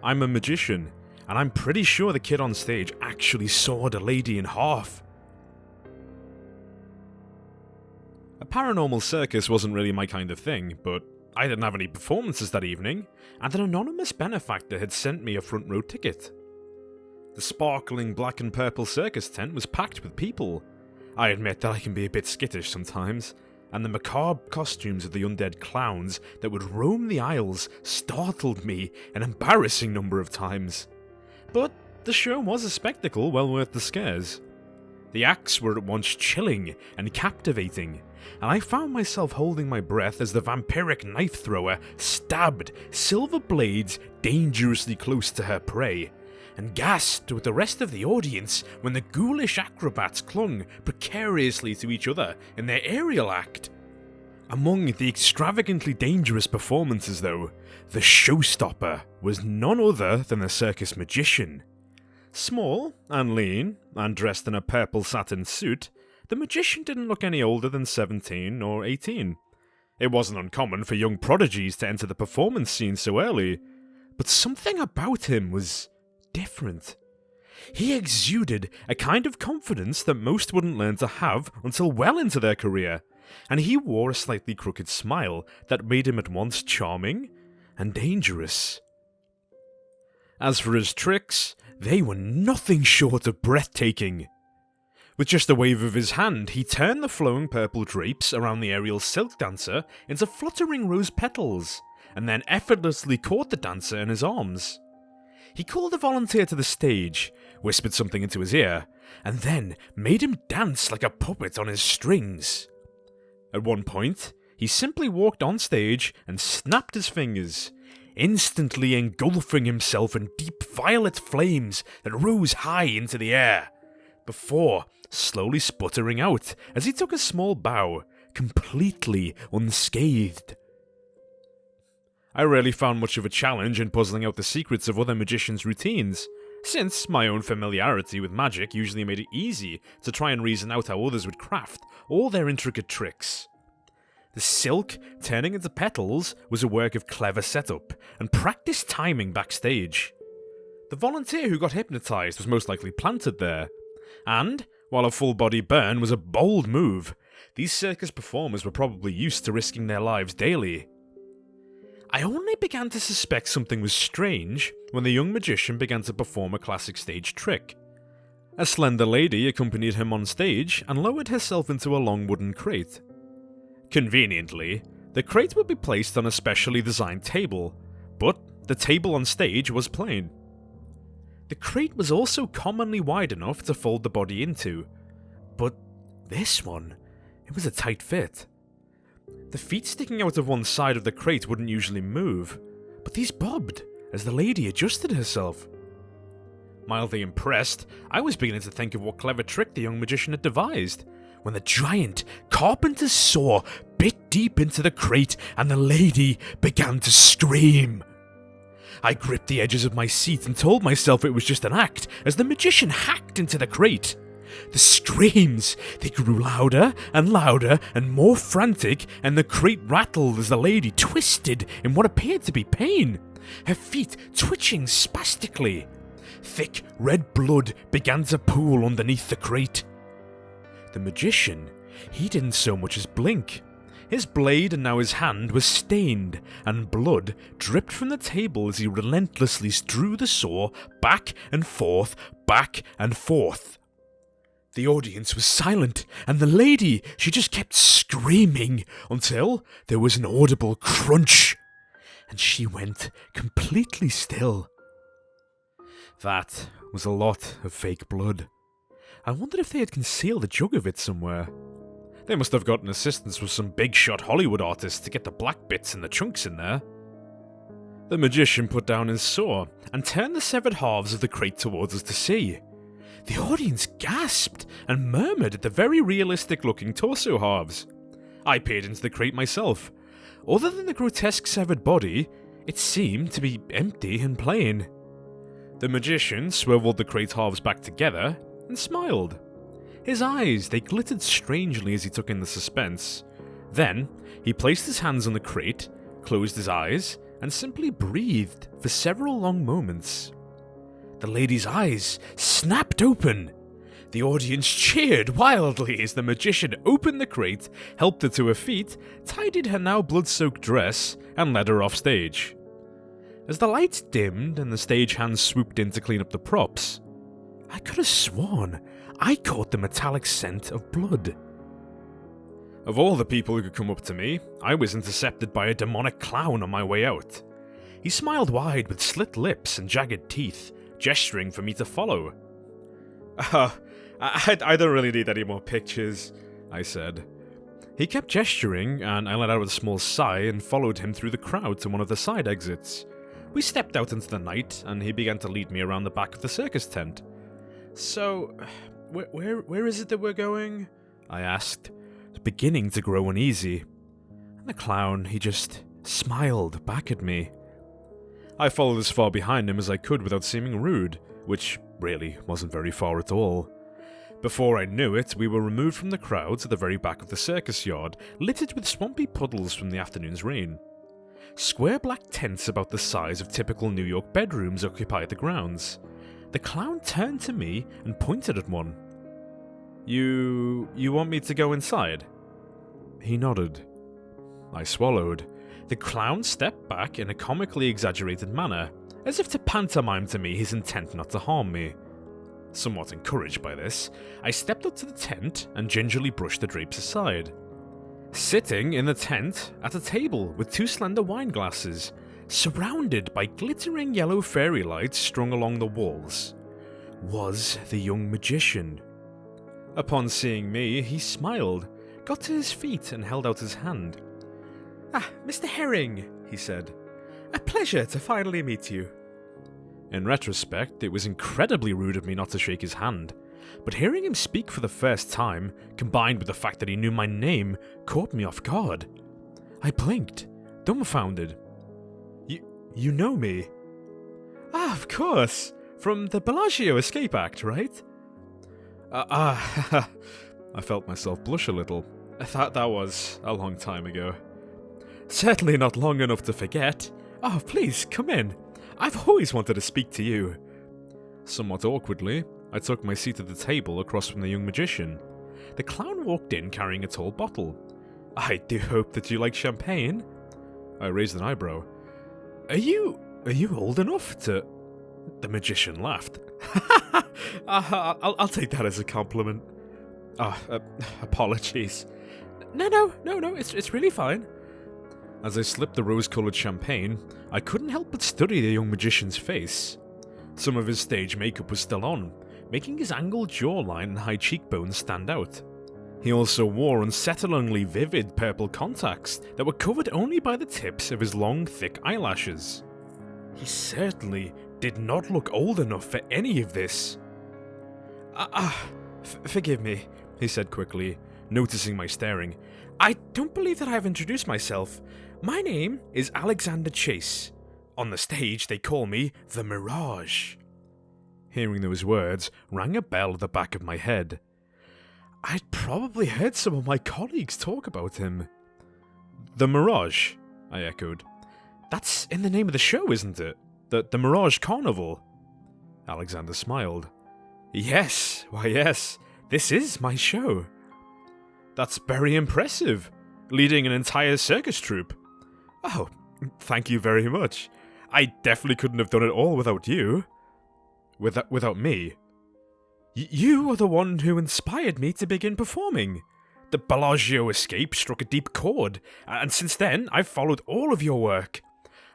I'm a magician, and I'm pretty sure the kid on stage actually sawed a lady in half. A paranormal circus wasn't really my kind of thing, but I didn't have any performances that evening, and an anonymous benefactor had sent me a front row ticket. The sparkling black and purple circus tent was packed with people. I admit that I can be a bit skittish sometimes, and the macabre costumes of the undead clowns that would roam the aisles startled me an embarrassing number of times. But the show was a spectacle well worth the scares. The acts were at once chilling and captivating, and I found myself holding my breath as the vampiric knife thrower stabbed silver blades dangerously close to her prey, and gasped with the rest of the audience when the ghoulish acrobats clung precariously to each other in their aerial act. Among the extravagantly dangerous performances, though, the showstopper was none other than the circus magician. Small and lean, and dressed in a purple satin suit, the magician didn't look any older than 17 or 18. It wasn't uncommon for young prodigies to enter the performance scene so early, but something about him was different. He exuded a kind of confidence that most wouldn't learn to have until well into their career, and he wore a slightly crooked smile that made him at once charming and dangerous. As for his tricks, they were nothing short of breathtaking. With just a wave of his hand, he turned the flowing purple drapes around the aerial silk dancer into fluttering rose petals, and then effortlessly caught the dancer in his arms. He called a volunteer to the stage, whispered something into his ear, and then made him dance like a puppet on his strings. At one point, he simply walked on stage and snapped his fingers, instantly engulfing himself in deep violet flames that rose high into the air, before slowly sputtering out as he took a small bow, completely unscathed. I rarely found much of a challenge in puzzling out the secrets of other magicians' routines, since my own familiarity with magic usually made it easy to try and reason out how others would craft all their intricate tricks. The silk turning into petals was a work of clever setup and practiced timing backstage. The volunteer who got hypnotized was most likely planted there, and, while a full-body burn was a bold move, these circus performers were probably used to risking their lives daily. I only began to suspect something was strange when the young magician began to perform a classic stage trick. A slender lady accompanied him on stage and lowered herself into a long wooden crate. Conveniently, the crate would be placed on a specially designed table, but the table on stage was plain. The crate was also commonly wide enough to fold the body into, but this one, it was a tight fit. The feet sticking out of one side of the crate wouldn't usually move, but these bobbed as the lady adjusted herself. Mildly impressed, I was beginning to think of what clever trick the young magician had devised, when the giant carpenter's saw bit deep into the crate and the lady began to scream. I gripped the edges of my seat and told myself it was just an act as the magician hacked into the crate. The screams, they grew louder and louder and more frantic, and the crate rattled as the lady twisted in what appeared to be pain, her feet twitching spastically. Thick red blood began to pool underneath the crate. The magician, he didn't so much as blink. His blade and now his hand was stained, and blood dripped from the table as he relentlessly drew the saw back and forth, back and forth. The audience was silent, and the lady, she just kept screaming until there was an audible crunch, and she went completely still. That was a lot of fake blood. I wondered if they had concealed a jug of it somewhere. They must have gotten assistance with some big-shot Hollywood artists to get the black bits and the chunks in there. The magician put down his saw and turned the severed halves of the crate towards us to see. The audience gasped and murmured at the very realistic-looking torso halves. I peered into the crate myself. Other than the grotesque severed body, it seemed to be empty and plain. The magician swiveled the crate halves back together and smiled. His eyes, they glittered strangely as he took in the suspense. Then, he placed his hands on the crate, closed his eyes, and simply breathed for several long moments. The lady's eyes snapped open. The audience cheered wildly as the magician opened the crate, helped her to her feet, tidied her now blood-soaked dress, and led her off stage. As the lights dimmed and the stage hands swooped in to clean up the props, I could have sworn I caught the metallic scent of blood. Of all the people who could come up to me, I was intercepted by a demonic clown on my way out. He smiled wide with slit lips and jagged teeth, gesturing for me to follow. I don't really need any more pictures, I said. He kept gesturing, and I let out a small sigh and followed him through the crowd to one of the side exits. We stepped out into the night, and he began to lead me around the back of the circus tent. So, where is it that we're going? I asked, beginning to grow uneasy. And the clown, he just smiled back at me. I followed as far behind him as I could without seeming rude, which really wasn't very far at all. Before I knew it, we were removed from the crowd to the very back of the circus yard, littered with swampy puddles from the afternoon's rain. Square black tents about the size of typical New York bedrooms occupied the grounds. The clown turned to me and pointed at one. You want me to go inside? He nodded. I swallowed. The clown stepped back in a comically exaggerated manner, as if to pantomime to me his intent not to harm me. Somewhat encouraged by this, I stepped up to the tent and gingerly brushed the drapes aside. Sitting in the tent at a table with two slender wine glasses, surrounded by glittering yellow fairy lights strung along the walls, was the young magician. Upon seeing me, he smiled, got to his feet and held out his hand. "Ah, Mr. Herring," he said. "A pleasure to finally meet you." In retrospect, it was incredibly rude of me not to shake his hand, but hearing him speak for the first time, combined with the fact that he knew my name, caught me off guard. I blinked, dumbfounded. You know me?" "Ah, of course. From the Bellagio escape act, right?" I felt myself blush a little. That was a long time ago. "Certainly not long enough to forget. Oh, please, come in. I've always wanted to speak to you." Somewhat awkwardly, I took my seat at the table across from the young magician. The clown walked in carrying a tall bottle. "I do hope that you like champagne." I raised an eyebrow. Are you old enough to..." The magician laughed. I'll take that as a compliment." Apologies." No, it's really fine." As I slipped the rose-coloured champagne, I couldn't help but study the young magician's face. Some of his stage makeup was still on, making his angled jawline and high cheekbones stand out. He also wore unsettlingly vivid purple contacts that were covered only by the tips of his long, thick eyelashes. He certainly did not look old enough for any of this. Forgive me," he said quickly, noticing my staring. "I don't believe that I have introduced myself. My name is Alexander Chase. On the stage, they call me the Mirage." Hearing those words rang a bell at the back of my head. I'd probably heard some of my colleagues talk about him. "The Mirage," I echoed. "That's in the name of the show, isn't it? The Mirage Carnival." Alexander smiled. Yes, this is my show." "That's very impressive, leading an entire circus troupe." "Oh, thank you very much. I definitely couldn't have done it all without you." Without me? You are the one who inspired me to begin performing. The Bellagio escape struck a deep chord, and since then I've followed all of your work.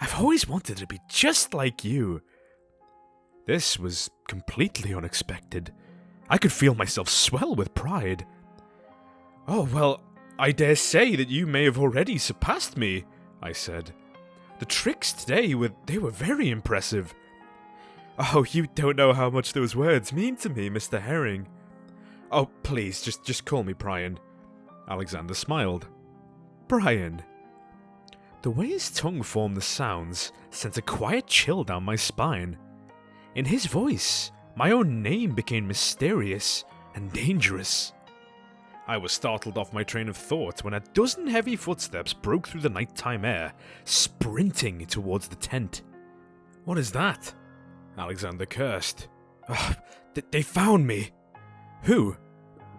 I've always wanted to be just like you." This was completely unexpected. I could feel myself swell with pride. "Oh, well, I dare say that you may have already surpassed me," I said. "The tricks today were very impressive." "Oh, you don't know how much those words mean to me, Mr. Herring." "Oh, please, just call me Brian." Alexander smiled. "Brian." The way his tongue formed the sounds sent a quiet chill down my spine. In his voice, my own name became mysterious and dangerous. I was startled off my train of thought when a dozen heavy footsteps broke through the nighttime air, sprinting towards the tent. "What is that?" Alexander cursed. They found me." "Who?"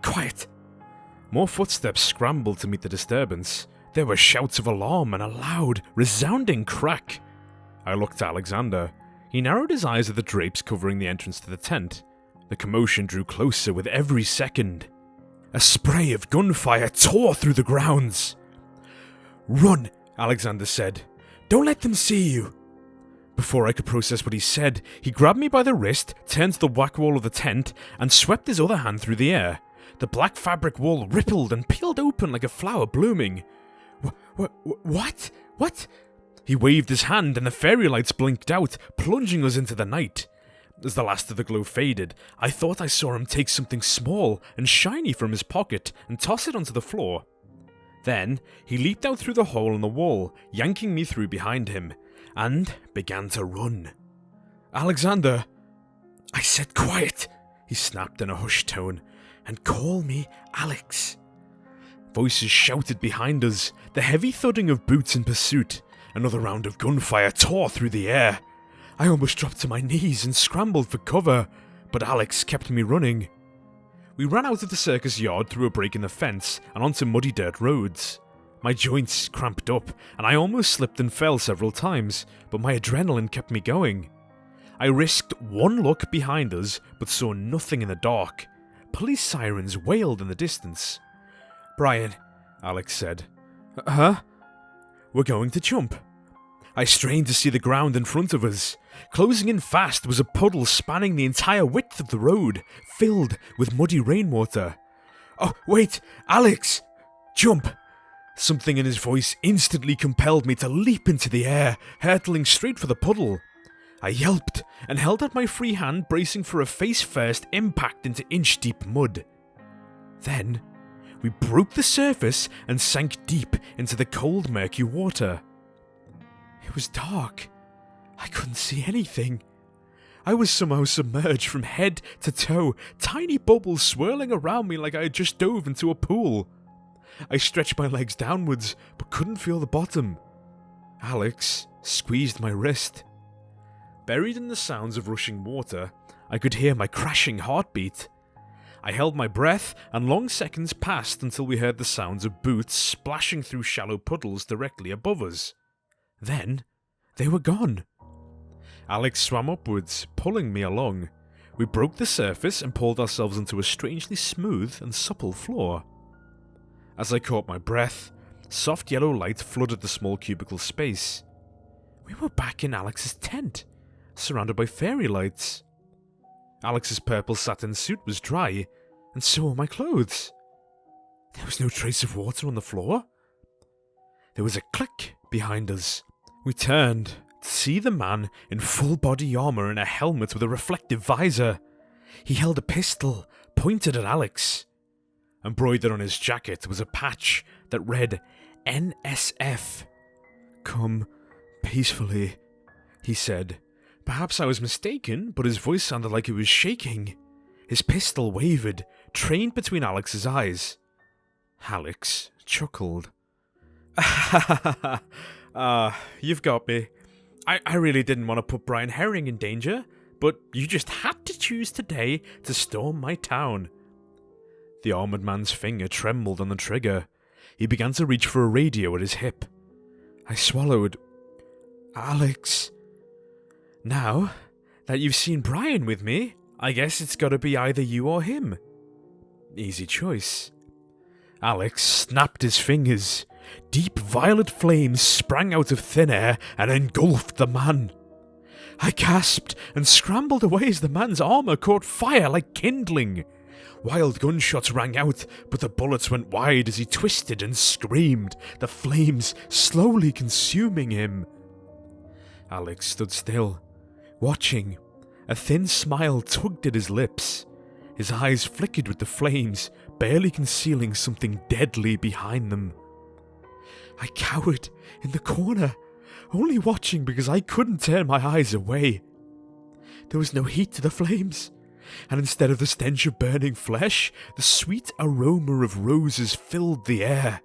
"Quiet." More footsteps scrambled to meet the disturbance. There were shouts of alarm and a loud, resounding crack. I looked at Alexander. He narrowed his eyes at the drapes covering the entrance to the tent. The commotion drew closer with every second. A spray of gunfire tore through the grounds. "Run," Alexander said. "Don't let them see you." Before I could process what he said, he grabbed me by the wrist, turned to the black wall of the tent, and swept his other hand through the air. The black fabric wall rippled and peeled open like a flower blooming. What? What? He waved his hand and the fairy lights blinked out, plunging us into the night. As the last of the glow faded, I thought I saw him take something small and shiny from his pocket and toss it onto the floor. Then, he leaped out through the hole in the wall, yanking me through behind him, and began to run. "Alexander!" "I said quiet," he snapped in a hushed tone, "and call me Alex." Voices shouted behind us, the heavy thudding of boots in pursuit. Another round of gunfire tore through the air. I almost dropped to my knees and scrambled for cover, but Alex kept me running. We ran out of the circus yard through a break in the fence and onto muddy dirt roads. My joints cramped up, and I almost slipped and fell several times, but my adrenaline kept me going. I risked one look behind us, but saw nothing in the dark. Police sirens wailed in the distance. "Brian," Alex said. "Huh?" "We're going to jump." I strained to see the ground in front of us. Closing in fast was a puddle spanning the entire width of the road, filled with muddy rainwater. "Oh, wait, Alex! Jump!" Something in his voice instantly compelled me to leap into the air, hurtling straight for the puddle. I yelped and held out my free hand, bracing for a face-first impact into inch-deep mud. Then, we broke the surface and sank deep into the cold, murky water. It was dark. I couldn't see anything. I was somehow submerged from head to toe, tiny bubbles swirling around me like I had just dove into a pool. I stretched my legs downwards, but couldn't feel the bottom. Alex squeezed my wrist. Buried in the sounds of rushing water, I could hear my crashing heartbeat. I held my breath, and long seconds passed until we heard the sounds of boots splashing through shallow puddles directly above us. Then, they were gone. Alex swam upwards, pulling me along. We broke the surface and pulled ourselves into a strangely smooth and supple floor. As I caught my breath, soft yellow light flooded the small cubicle space. We were back in Alex's tent, surrounded by fairy lights. Alex's purple satin suit was dry, and so were my clothes. There was no trace of water on the floor. There was a click behind us. We turned to see the man in full body armor and a helmet with a reflective visor. He held a pistol pointed at Alex. Embroidered on his jacket was a patch that read NSF. "Come peacefully," he said. Perhaps I was mistaken, but his voice sounded like he was shaking. His pistol wavered, trained between Alex's eyes. Alex chuckled. You've got me. I really didn't want to put Brian Herring in danger, but you just had to choose today to storm my town." The armored man's finger trembled on the trigger. He began to reach for a radio at his hip. I swallowed. "Alex, now that you've seen Brian with me, I guess it's gotta be either you or him. Easy choice." Alex snapped his fingers. Deep violet flames sprang out of thin air and engulfed the man. I gasped and scrambled away as the man's armor caught fire like kindling. Wild gunshots rang out, but the bullets went wide as he twisted and screamed, the flames slowly consuming him. Alex stood still, watching. A thin smile tugged at his lips. His eyes flickered with the flames, barely concealing something deadly behind them. I cowered in the corner, only watching because I couldn't turn my eyes away. There was no heat to the flames. and instead of the stench of burning flesh, the sweet aroma of roses filled the air.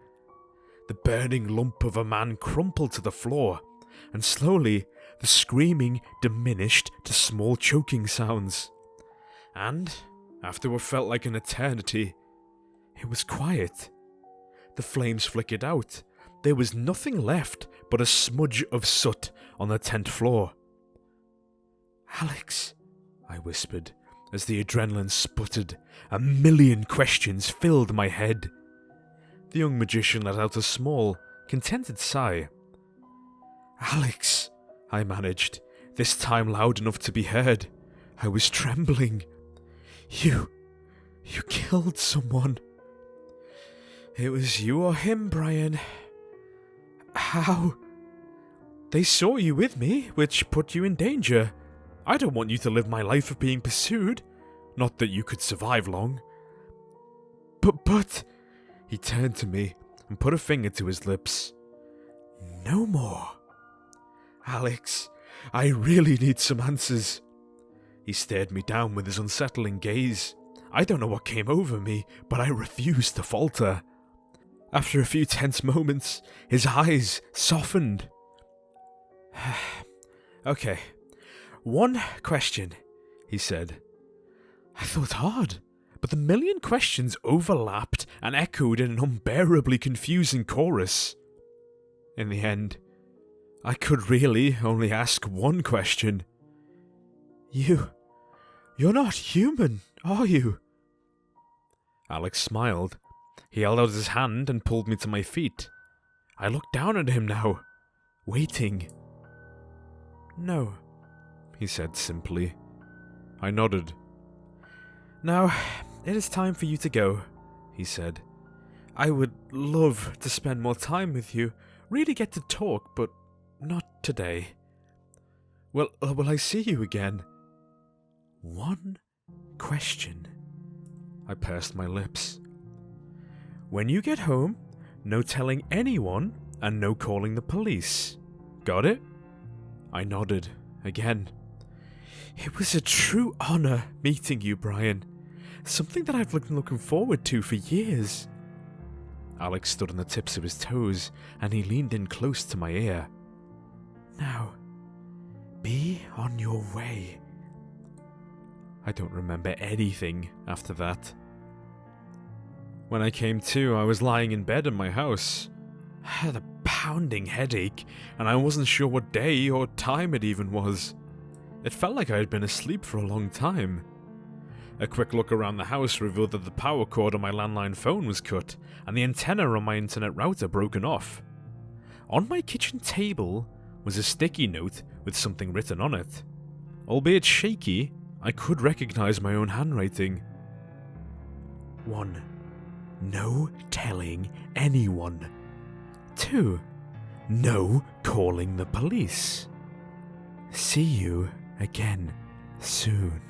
The burning lump of a man crumpled to the floor, and slowly the screaming diminished to small choking sounds. And, after what felt like an eternity, it was quiet. The flames flickered out. There was nothing left but a smudge of soot on the tent floor. "Alex," I whispered, as the adrenaline sputtered. 1,000,000 questions filled my head. The young magician let out a small, contented sigh. "Alex," I managed, this time loud enough to be heard. I was trembling. You killed someone." "It was you or him, Brian." "How?" "They saw you with me, which put you in danger. I don't want you to live my life of being pursued. Not that you could survive long." But... He turned to me and put a finger to his lips. "No more." "Alex, I really need some answers." He stared me down with his unsettling gaze. I don't know what came over me, but I refused to falter. After a few tense moments, his eyes softened. "Okay, one question," he said. I thought hard, but the 1,000,000 questions overlapped and echoed in an unbearably confusing chorus. In the end, I could really only ask one question. You're not human, are you?" Alex smiled. He held out his hand and pulled me to my feet. I looked down at him now, waiting. "No," he said simply. I nodded. "Now, it is time for you to go," he said. "I would love to spend more time with you, really get to talk, but not today. Well, will I see you again?" "One question." I pursed my lips. "When you get home, no telling anyone and no calling the police. Got it?" I nodded again. "It was a true honor meeting you, Brian. Something that I've been looking forward to for years." Alex stood on the tips of his toes and he leaned in close to my ear. "Now, be on your way." I don't remember anything after that. When I came to, I was lying in bed in my house. I had a pounding headache, and I wasn't sure what day or time it even was. It felt like I had been asleep for a long time. A quick look around the house revealed that the power cord on my landline phone was cut, and the antenna on my internet router broken off. On my kitchen table was a sticky note with something written on it. Albeit shaky, I could recognize my own handwriting. 1. No telling anyone. 2. No calling the police. See you again soon.